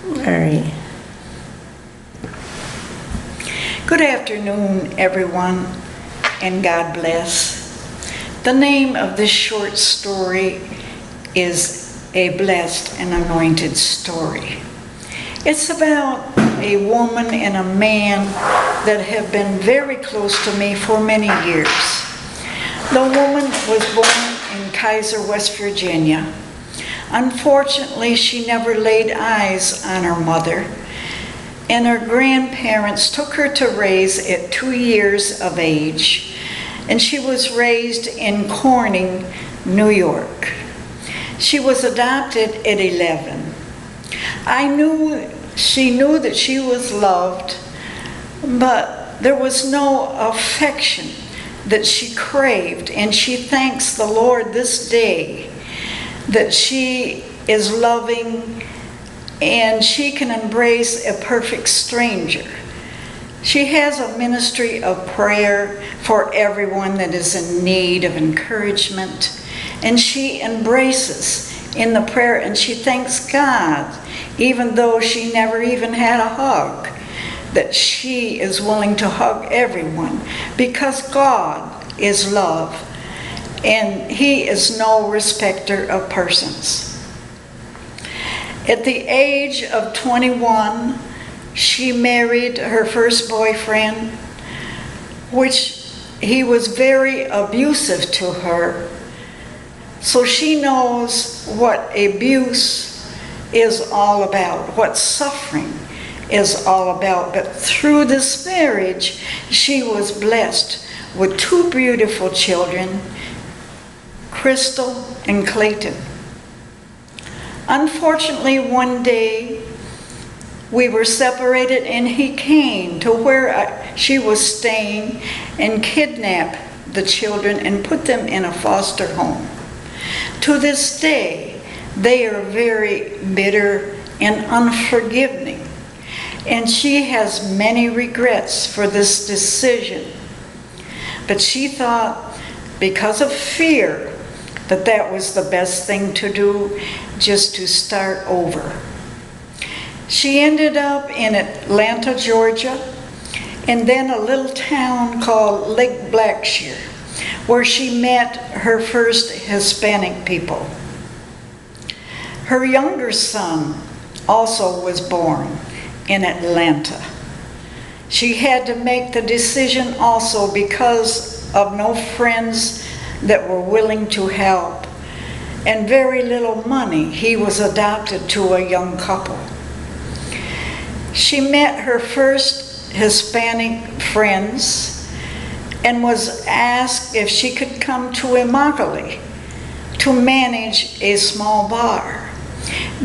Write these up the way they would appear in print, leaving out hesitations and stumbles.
All right. Good afternoon, everyone, and God bless. The name of this short story is A Blessed and Anointed Story. It's about a woman and a man that have been very close to me for many years. The woman was born in Kaiser, West Virginia. Unfortunately, she never laid eyes on her mother, and her grandparents took her to raise at 2 years of age, and she was raised in Corning, New York. She was adopted at 11. She knew that she was loved, but there was no affection that she craved, and she thanks the Lord this day that she is loving and she can embrace a perfect stranger. She has a ministry of prayer for everyone that is in need of encouragement, and she embraces in the prayer, and she thanks God, even though she never even had a hug, that she is willing to hug everyone because God is love. And He is no respecter of persons. At the age of 21, she married her first boyfriend, which he was very abusive to her. So she knows what abuse is all about, what suffering is all about. But through this marriage, she was blessed with 2 beautiful children, Crystal and Clayton. Unfortunately, one day we were separated, and he came to where she was staying and kidnapped the children and put them in a foster home. To this day, they are very bitter and unforgiving, and she has many regrets for this decision. But she thought, because of fear, that was the best thing to do, just to start over. She ended up in Atlanta, Georgia, and then a little town called Lake Blackshear, where she met her first Hispanic people. Her younger son also was born in Atlanta. She had to make the decision also because of no friends that were willing to help, and very little money. He was adopted to a young couple. She met her first Hispanic friends and was asked if she could come to Immokalee to manage a small bar.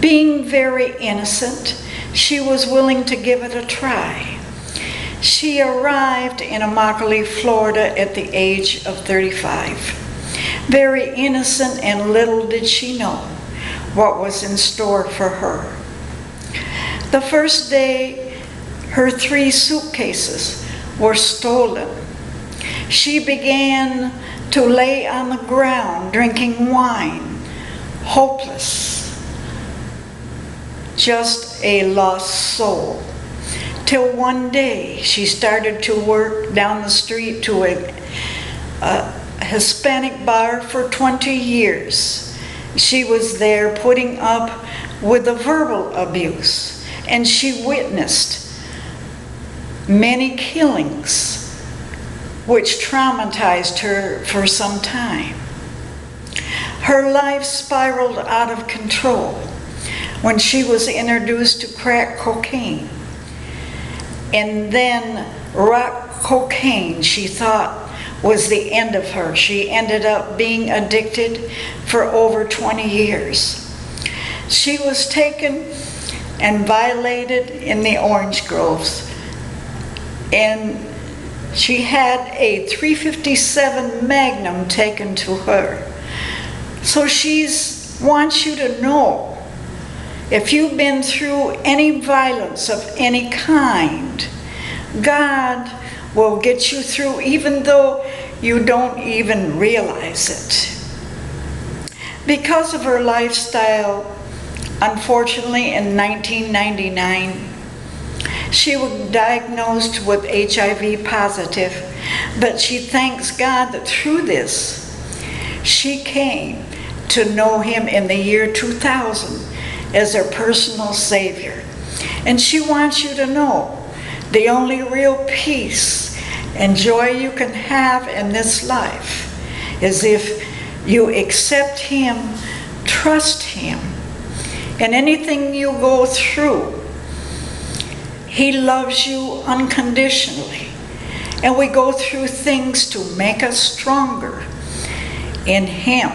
Being very innocent, she was willing to give it a try. She arrived in Immokalee, Florida at the age of 35. Very innocent, and little did she know what was in store for her. The first day, her 3 suitcases were stolen. She began to lay on the ground drinking wine, hopeless, just a lost soul. Till one day she started to work down the street to a Hispanic bar for 20 years. She was there putting up with the verbal abuse, and she witnessed many killings, which traumatized her for some time. Her life spiraled out of control when she was introduced to crack cocaine. And then rock cocaine, she thought, was the end of her. She ended up being addicted for over 20 years. She was taken and violated in the orange groves, and she had a .357 Magnum taken to her. So she wants you to know, if you've been through any violence of any kind, God will get you through, even though you don't even realize it. Because of her lifestyle, Unfortunately, in 1999, she was diagnosed with HIV positive, but she thanks God that through this, she came to know Him in the year 2000 as her personal Savior. And she wants you to know the only real peace and joy you can have in this life is if you accept Him, trust Him. And anything you go through, He loves you unconditionally. And we go through things to make us stronger in Him.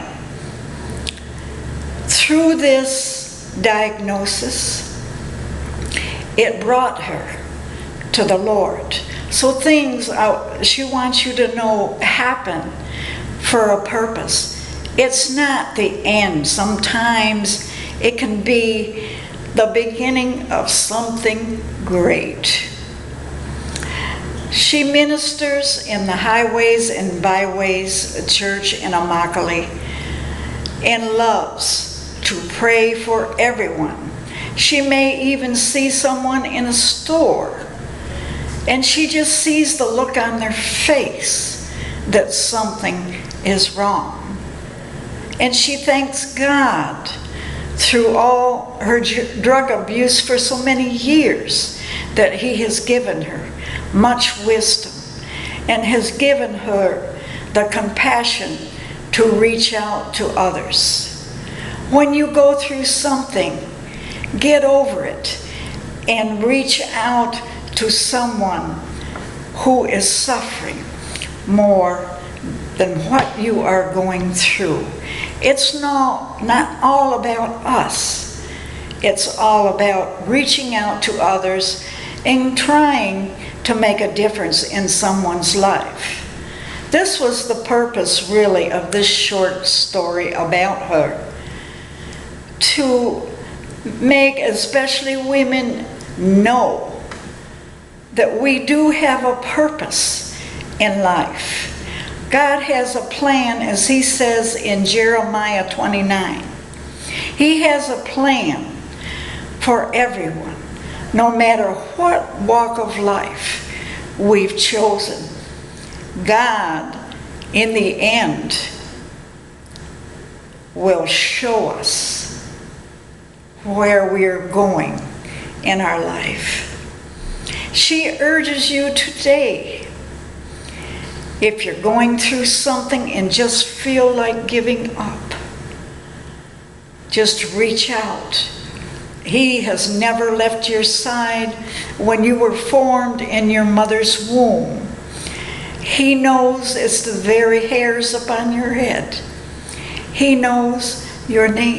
Through this diagnosis, it brought her to the Lord. So things she wants you to know happen for a purpose. It's not the end. Sometimes it can be the beginning of something great. She ministers in the highways and byways church in Immokalee and loves to pray for everyone. She may even see someone in a store and she just sees the look on their face that something is wrong. And she thanks God through all her drug abuse for so many years that He has given her much wisdom and has given her the compassion to reach out to others. When you go through something, get over it and reach out to someone who is suffering more than what you are going through. It's not all about us. It's all about reaching out to others and trying to make a difference in someone's life. This was the purpose, really, of this short story about her. To make especially women know that we do have a purpose in life. God has a plan, as He says in Jeremiah 29. He has a plan for everyone, no matter what walk of life we've chosen. God, in the end, will show us where we're going in our life. She urges you today, if you're going through something and just feel like giving up, just reach out. He has never left your side when you were formed in your mother's womb. He knows it's the very hairs upon your head. He knows your name.